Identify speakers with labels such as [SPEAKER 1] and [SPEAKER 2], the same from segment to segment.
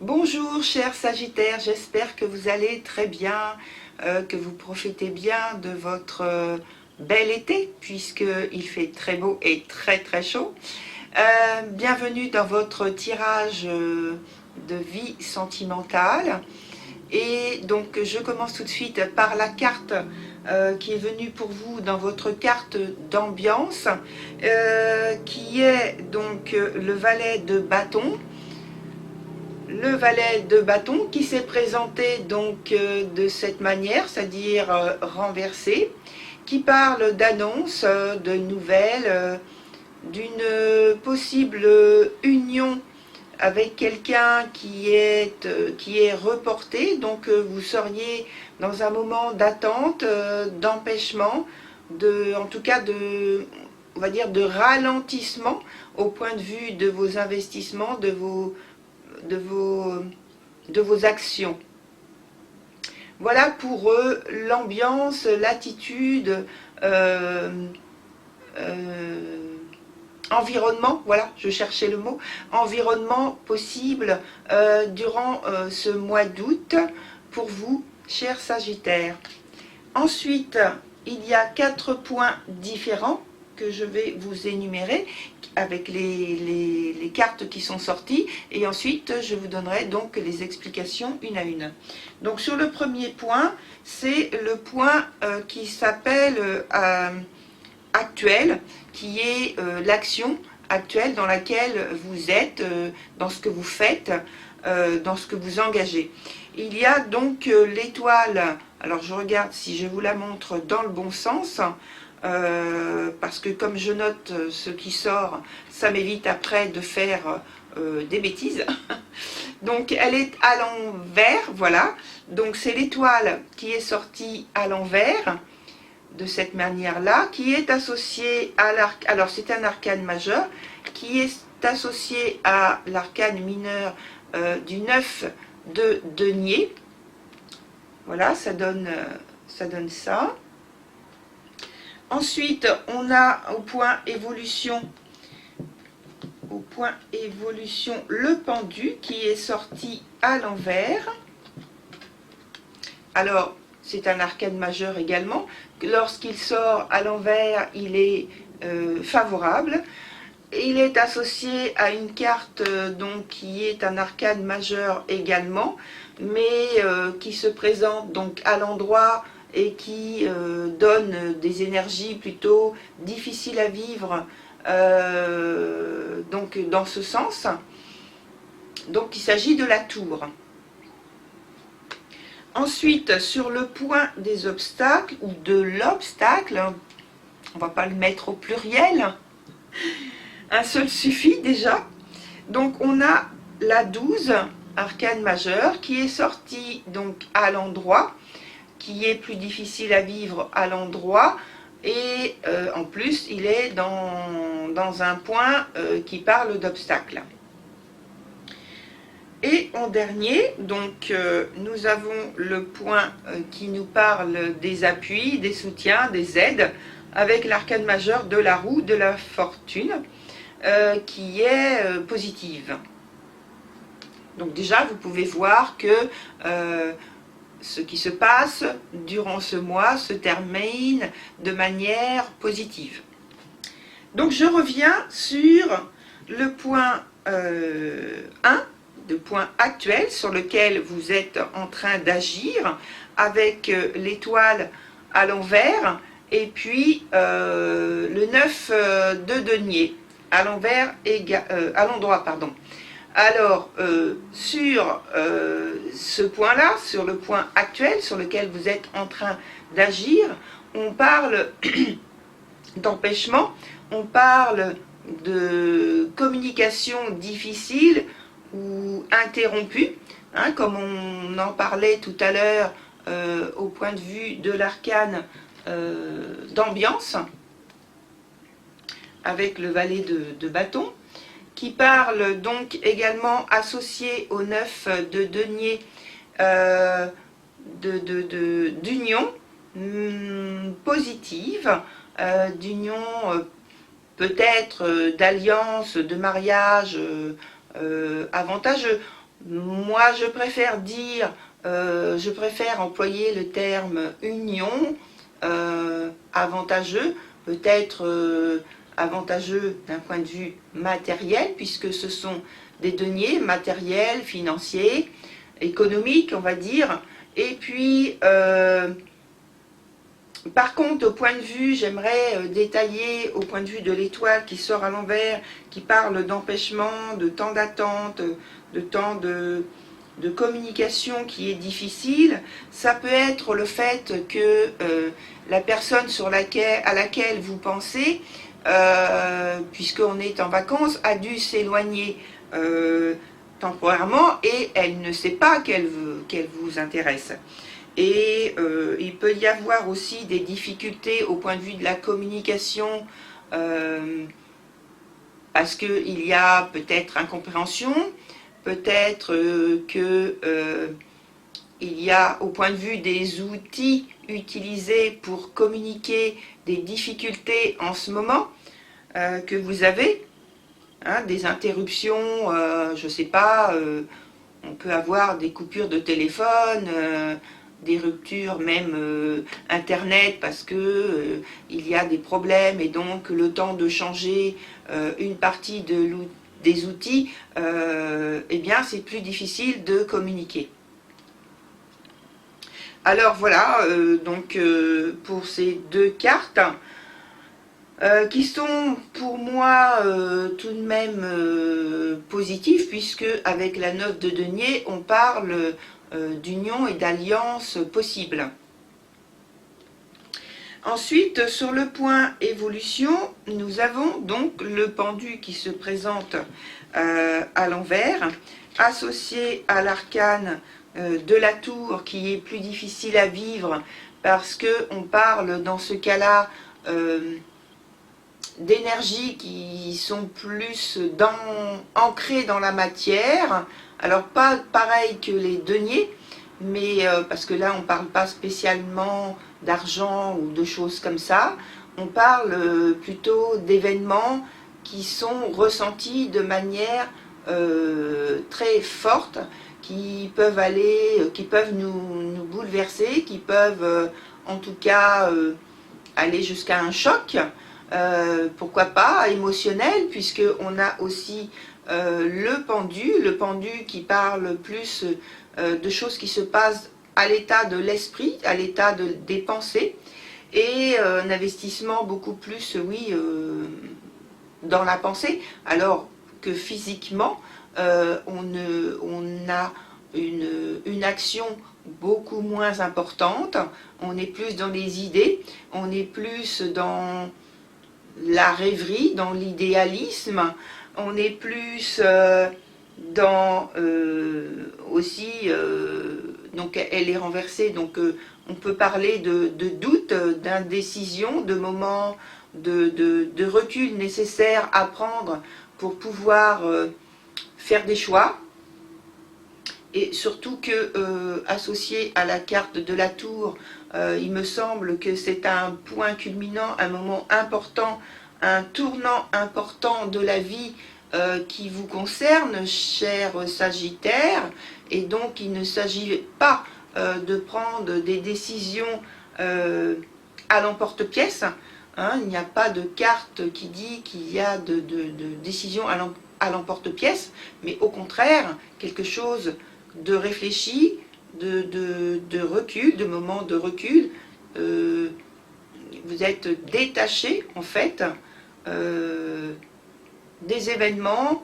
[SPEAKER 1] Bonjour chers Sagittaires, j'espère que vous allez très bien, que vous profitez bien de votre bel été puisqu'il fait très beau et très très chaud. Bienvenue dans votre tirage de vie sentimentale. Et donc je commence tout de suite par la carte qui est venue pour vous dans votre carte d'ambiance, qui est donc le valet de bâton. Le valet de bâton qui s'est présenté donc de cette manière, c'est-à-dire renversé, qui parle d'annonce, de nouvelles, d'une possible union avec quelqu'un qui est reporté. Donc vous seriez dans un moment d'attente, d'empêchement, en tout cas on va dire de ralentissement au point de vue de vos investissements, de vos actions. Voilà pour eux l'ambiance, l'attitude, environnement, voilà, je cherchais le mot, environnement possible durant ce mois d'août pour vous, chers Sagittaires. Ensuite, il y a 4 points différents que je vais vous énumérer avec les cartes qui sont sorties, et ensuite je vous donnerai donc les explications une à une. Donc sur le premier point, c'est le point qui s'appelle actuel, qui est l'action actuelle dans laquelle vous êtes, dans ce que vous faites, dans ce que vous engagez. Il y a donc l'étoile, alors je regarde si je vous la montre dans le bon sens, parce que comme je note ce qui sort, ça m'évite après de faire des bêtises. Donc elle est à l'envers, voilà. Donc c'est l'étoile qui est sortie à l'envers, de cette manière-là, qui est associée à l'arcane, alors c'est un arcane majeur, qui est associé à l'arcane mineur du 9 de denier. Voilà, ça donne ça. Ensuite, on a au point évolution, le pendu qui est sorti à l'envers. Alors, c'est un arcane majeur également. Lorsqu'il sort à l'envers, il est favorable. Il est associé à une carte donc, qui est un arcane majeur également, mais qui se présente donc à l'endroit et qui donne des énergies plutôt difficiles à vivre, donc dans ce sens. Donc il s'agit de la tour. Ensuite, sur le point des obstacles, ou de l'obstacle, on ne va pas le mettre au pluriel, un seul suffit déjà. Donc on a la 12, arcane majeur, qui est sortie donc à l'endroit, qui est plus difficile à vivre à l'endroit, et en plus il est dans un point qui parle d'obstacle. Et en dernier, donc nous avons le point qui nous parle des appuis, des soutiens, des aides, avec l'arcane majeur de la roue de la fortune, qui est positive. Donc déjà, vous pouvez voir que ce qui se passe durant ce mois se termine de manière positive. Donc je reviens sur le point 1, de point actuel sur lequel vous êtes en train d'agir, avec l'étoile à l'envers et puis le 9 de denier à l'envers et à l'endroit, pardon. Alors sur ce point là, sur le point actuel sur lequel vous êtes en train d'agir, on parle d'empêchement, on parle de communication difficile ou interrompue, hein, comme on en parlait tout à l'heure au point de vue de l'arcane d'ambiance, avec le valet de bâton, qui parle donc également associé au 9 de denier d'union positive, d'union peut-être d'alliance, de mariage avantageux. Moi, je préfère je préfère employer le terme union, avantageux, peut-être avantageux d'un point de vue matériel, puisque ce sont des deniers matériels, financiers, économiques, on va dire. Et puis, par contre, au point de vue, j'aimerais détailler au point de vue de l'étoile qui sort à l'envers, qui parle d'empêchement, de temps d'attente, de temps de communication qui est difficile. Ça peut être le fait que la personne à laquelle vous pensez, puisqu'on est en vacances, a dû s'éloigner temporairement et elle ne sait pas qu'elle vous intéresse. Et il peut y avoir aussi des difficultés au point de vue de la communication, parce qu'il y a peut-être incompréhension, peut-être il y a au point de vue des outils utilisés pour communiquer des difficultés en ce moment que vous avez, hein, des interruptions, je ne sais pas, on peut avoir des coupures de téléphone, des ruptures même internet parce que il y a des problèmes et donc le temps de changer une partie des outils, eh bien c'est plus difficile de communiquer. Alors voilà, donc pour ces deux cartes, qui sont pour moi tout de même positives, puisque avec la 9 de denier, on parle d'union et d'alliance possible. Ensuite, sur le point évolution, nous avons donc le pendu qui se présente à l'envers, associé à l'arcane de la tour, qui est plus difficile à vivre, parce qu'on parle dans ce cas-là d'énergies qui sont plus ancrées dans la matière. Alors pas pareil que les deniers, mais parce que là on ne parle pas spécialement d'argent ou de choses comme ça, on parle plutôt d'événements qui sont ressentis de manière très forte, qui peuvent nous bouleverser, qui peuvent en tout cas aller jusqu'à un choc, pourquoi pas émotionnel, puisqu'on a aussi le pendu qui parle plus de choses qui se passent à l'état de l'esprit, à l'état des pensées, et un investissement beaucoup plus, oui, dans la pensée, alors que physiquement, on a une action beaucoup moins importante, on est plus dans les idées, on est plus dans la rêverie, dans l'idéalisme, on est plus dans aussi, donc elle est renversée, donc on peut parler de doute, d'indécision, de moments de recul nécessaires à prendre pour pouvoir faire des choix. Et surtout que, associé à la carte de la tour, il me semble que c'est un point culminant, un moment important, un tournant important de la vie qui vous concerne, cher Sagittaire. Et donc il ne s'agit pas de prendre des décisions à l'emporte-pièce. Hein, il n'y a pas de carte qui dit qu'il y a de décisions à l'emporte-pièce, mais au contraire, quelque chose de réfléchi, de recul, de moments de recul. Vous êtes détaché, en fait, des événements,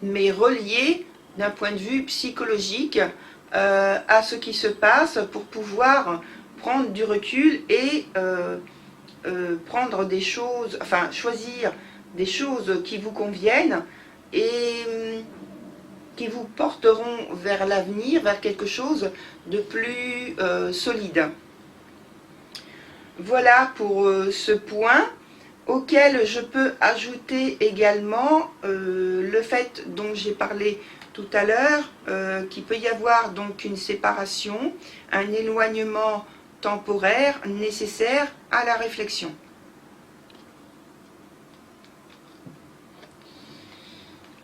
[SPEAKER 1] mais reliés d'un point de vue psychologique à ce qui se passe pour pouvoir prendre du recul et prendre des choses, enfin choisir des choses qui vous conviennent et qui vous porteront vers l'avenir, vers quelque chose de plus solide. Voilà pour ce point, auquel je peux ajouter également le fait dont j'ai parlé tout à l'heure, qu'il peut y avoir donc une séparation, un éloignement temporaire nécessaire à la réflexion.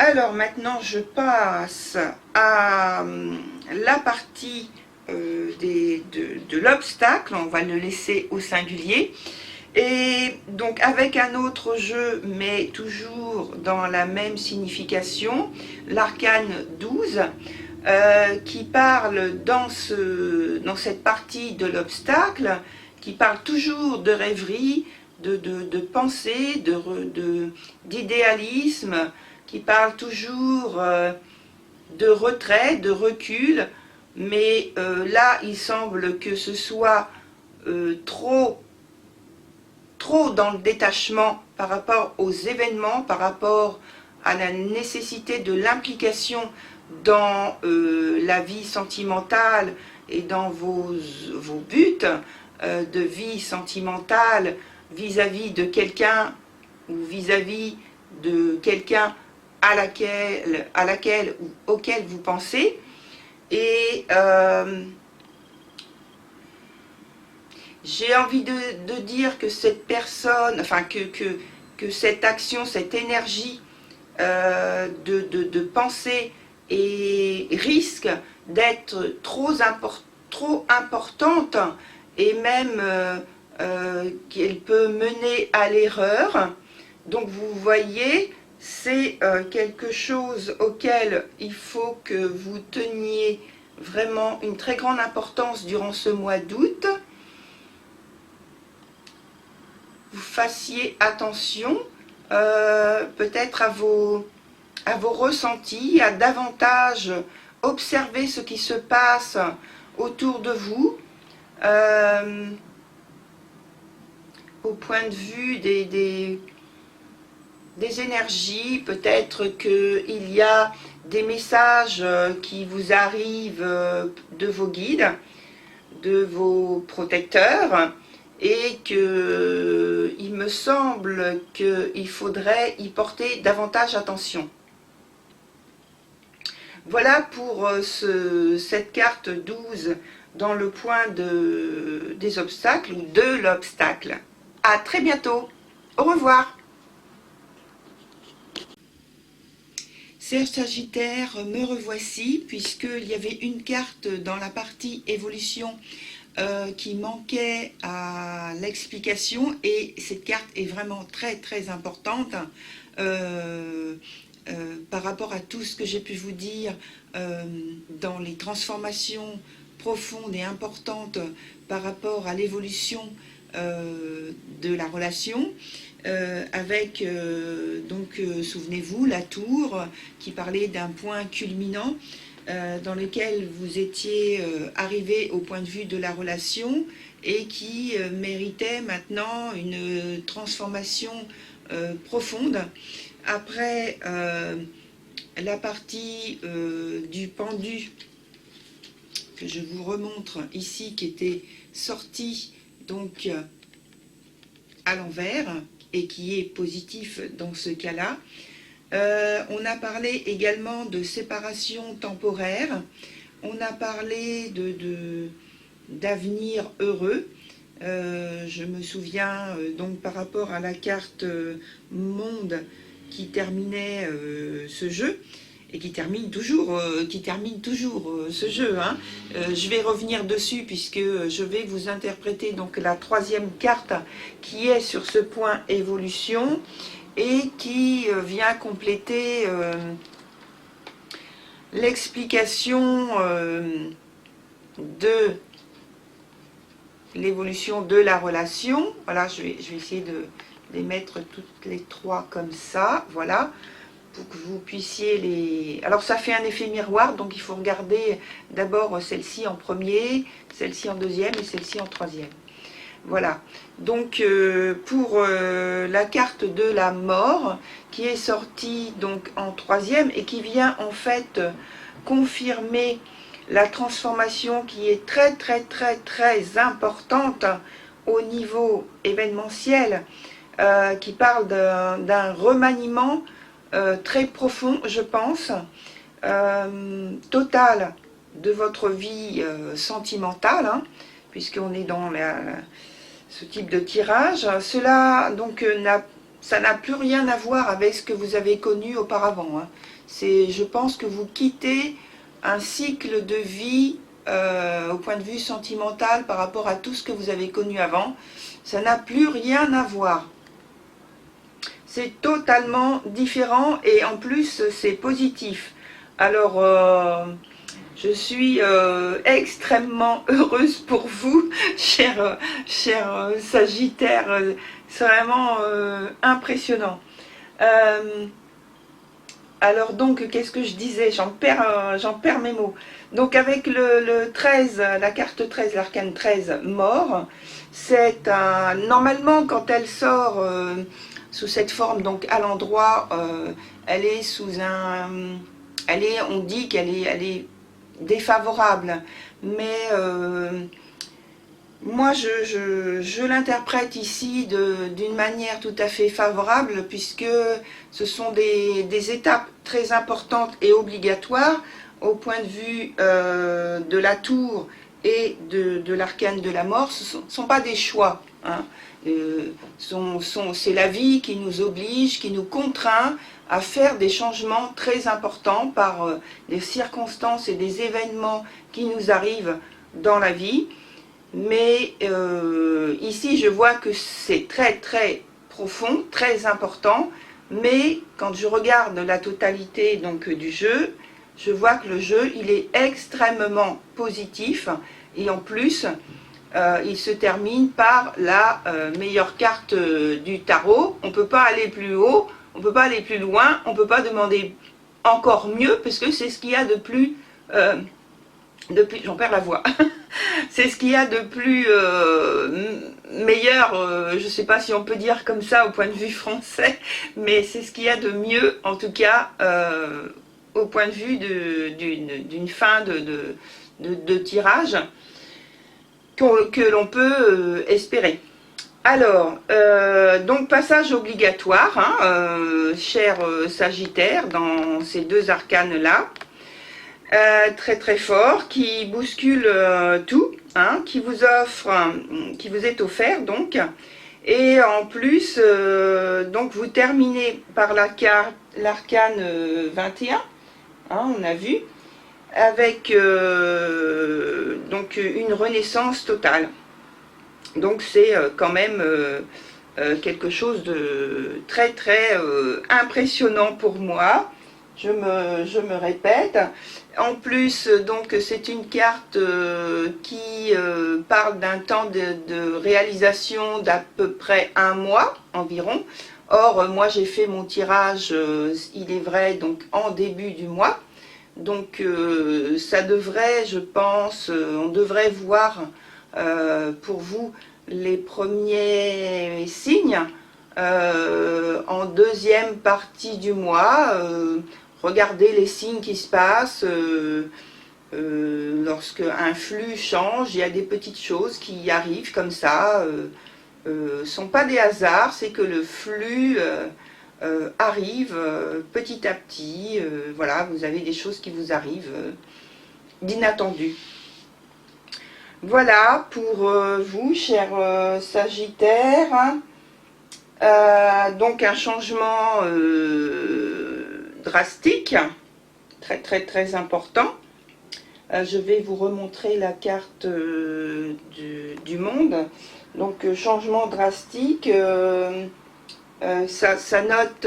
[SPEAKER 1] Alors maintenant, je passe à la partie de l'obstacle. On va le laisser au singulier. Et donc avec un autre jeu, mais toujours dans la même signification, l'arcane 12, qui parle dans cette partie de l'obstacle, qui parle toujours de rêverie, de pensée, d'idéalisme, qui parle toujours de retrait, de recul, mais là il semble que ce soit trop dans le détachement par rapport aux événements, par rapport à la nécessité de l'implication dans la vie sentimentale et dans vos buts de vie sentimentale vis-à-vis de quelqu'un ou vis-à-vis de quelqu'un à laquelle ou auquel vous pensez. Et j'ai envie de dire que cette personne, enfin que cette action, cette énergie de pensée risque d'être trop importante et même qu'elle peut mener à l'erreur. Donc vous voyez, c'est quelque chose auquel il faut que vous teniez vraiment une très grande importance durant ce mois d'août. Vous fassiez attention peut-être à vos ressentis, à davantage observer ce qui se passe autour de vous, au point de vue des énergies. Peut-être qu'il y a des messages qui vous arrivent de vos guides, de vos protecteurs, et qu'il me semble qu'il faudrait y porter davantage attention. Voilà pour cette carte 12 dans le point des obstacles ou de l'obstacle. À très bientôt. Au revoir. Chers Sagittaire, me revoici puisqu'il y avait une carte dans la partie évolution qui manquait à l'explication, et cette carte est vraiment très très importante par rapport à tout ce que j'ai pu vous dire dans les transformations profondes et importantes par rapport à l'évolution de la relation. Avec, souvenez-vous, la tour qui parlait d'un point culminant dans lequel vous étiez arrivé au point de vue de la relation et qui méritait maintenant une transformation profonde. Après la partie du pendu que je vous remontre ici, qui était sortie donc à l'envers et qui est positif dans ce cas-là. On a parlé également de séparation temporaire, on a parlé d'avenir heureux. Je me souviens donc par rapport à la carte monde qui terminait ce jeu, et qui termine toujours ce jeu. Hein. Je vais revenir dessus puisque je vais vous interpréter donc la troisième carte qui est sur ce point évolution et qui vient compléter l'explication de l'évolution de la relation. Voilà, je vais essayer de les mettre toutes les trois comme ça, voilà, pour que vous puissiez les... Alors ça fait un effet miroir, donc il faut regarder d'abord celle-ci en premier, celle-ci en deuxième et celle-ci en troisième. Voilà, donc pour la carte de la mort qui est sortie donc en troisième et qui vient en fait confirmer la transformation qui est très très très très importante au niveau événementiel, qui parle d'un remaniement très profond, je pense, total de votre vie sentimentale, hein, puisqu'on est dans ce type de tirage. Cela donc ça n'a plus rien à voir avec ce que vous avez connu auparavant. Hein. Je pense que vous quittez un cycle de vie au point de vue sentimental par rapport à tout ce que vous avez connu avant. Ça n'a plus rien à voir. C'est totalement différent et en plus c'est positif. Alors je suis extrêmement heureuse pour vous, cher Sagittaire. C'est vraiment impressionnant. Alors donc, qu'est-ce que je disais? J'en perds mes mots. Donc avec le 13, la carte 13, l'arcane 13, mort, c'est un... Normalement, quand elle sort sous cette forme, donc à l'endroit, elle est sous un... on dit qu'elle est défavorable. Mais moi, je l'interprète ici d'une manière tout à fait favorable, puisque ce sont des étapes très importantes et obligatoires au point de vue de la tour et de l'arcane de la mort. Ce ne sont pas des choix. Hein. C'est la vie qui nous oblige, qui nous contraint à faire des changements très importants par des circonstances et des événements qui nous arrivent dans la vie. Mais ici, je vois que c'est très très profond, très important. Mais quand je regarde la totalité donc, du jeu, je vois que le jeu, il est extrêmement positif. Et en plus, il se termine par la meilleure carte du tarot. On ne peut pas aller plus haut, on ne peut pas aller plus loin, on ne peut pas demander encore mieux, parce que c'est ce qu'il y a de plus... j'en perds la voix. C'est ce qu'il y a de plus meilleur, je ne sais pas si on peut dire comme ça au point de vue français, mais c'est ce qu'il y a de mieux, en tout cas, au point de vue d'une fin de tirage que l'on peut espérer. Alors, donc passage obligatoire, hein, cher Sagittaire, dans ces deux arcanes-là. Très très fort, qui bouscule tout, hein, qui vous est offert donc, et en plus donc vous terminez par l'arcane 21, hein, on a vu, avec donc une renaissance totale. Donc c'est quand même quelque chose de très très impressionnant pour moi. Je me répète. En plus, donc c'est une carte qui parle d'un temps de réalisation d'à peu près 1 mois environ. Or, moi j'ai fait mon tirage, il est vrai, donc en début du mois. Donc ça devrait, je pense, on devrait voir pour vous les premiers signes en deuxième partie du mois. Regardez les signes qui se passent, lorsque un flux change, il y a des petites choses qui arrivent comme ça, ne sont pas des hasards, c'est que le flux arrive petit à petit, voilà, vous avez des choses qui vous arrivent d'inattendu. Voilà pour vous, cher Sagittaire. Donc un changement drastique, très très très important. Je vais vous remontrer la carte du monde. Donc changement drastique, ça note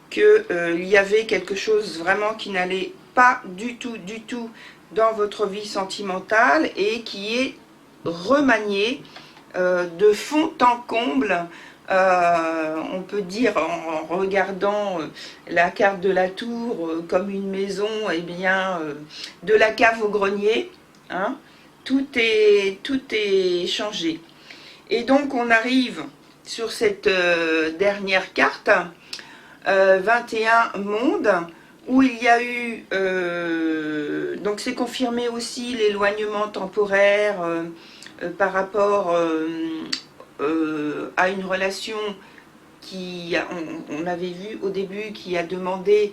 [SPEAKER 1] qu'il y avait quelque chose vraiment qui n'allait pas du tout dans votre vie sentimentale et qui est remanié de fond en comble. On peut dire en regardant la carte de la tour comme une maison, et bien de la cave au grenier, hein, tout est changé. Et donc on arrive sur cette dernière carte, 21 mondes, où il y a eu, donc c'est confirmé aussi l'éloignement temporaire par rapport à une relation qui, on avait vu au début, qui a demandé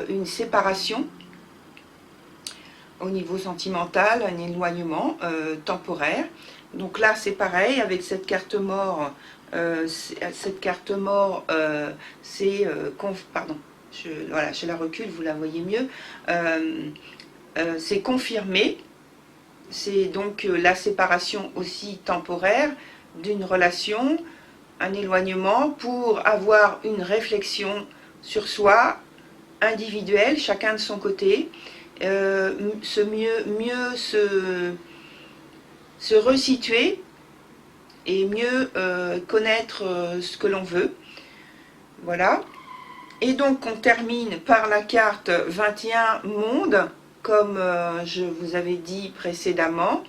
[SPEAKER 1] une séparation au niveau sentimental, un éloignement temporaire. Donc là, c'est pareil, avec cette carte mort, pardon, voilà, je la recule, vous la voyez mieux, c'est confirmé, c'est donc la séparation aussi temporaire d'une relation, un éloignement pour avoir une réflexion sur soi, individuelle, chacun de son côté, mieux se resituer et mieux connaître ce que l'on veut. Voilà. Et donc on termine par la carte 21 monde, comme je vous avais dit précédemment,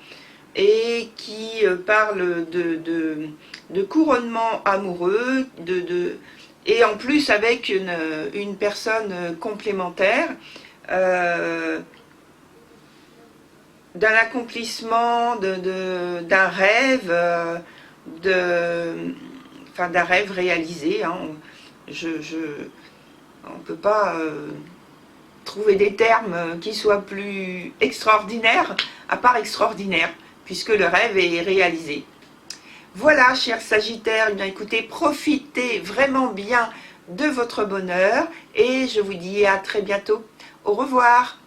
[SPEAKER 1] et qui parle de couronnement amoureux, et en plus avec une personne complémentaire, d'un accomplissement d'un rêve, d'un rêve réalisé. Hein. On ne peut pas trouver des termes qui soient plus extraordinaires, à part extraordinaire, puisque le rêve est réalisé. Voilà, chers Sagittaires, eh bien, écoutez, profitez vraiment bien de votre bonheur et je vous dis à très bientôt. Au revoir.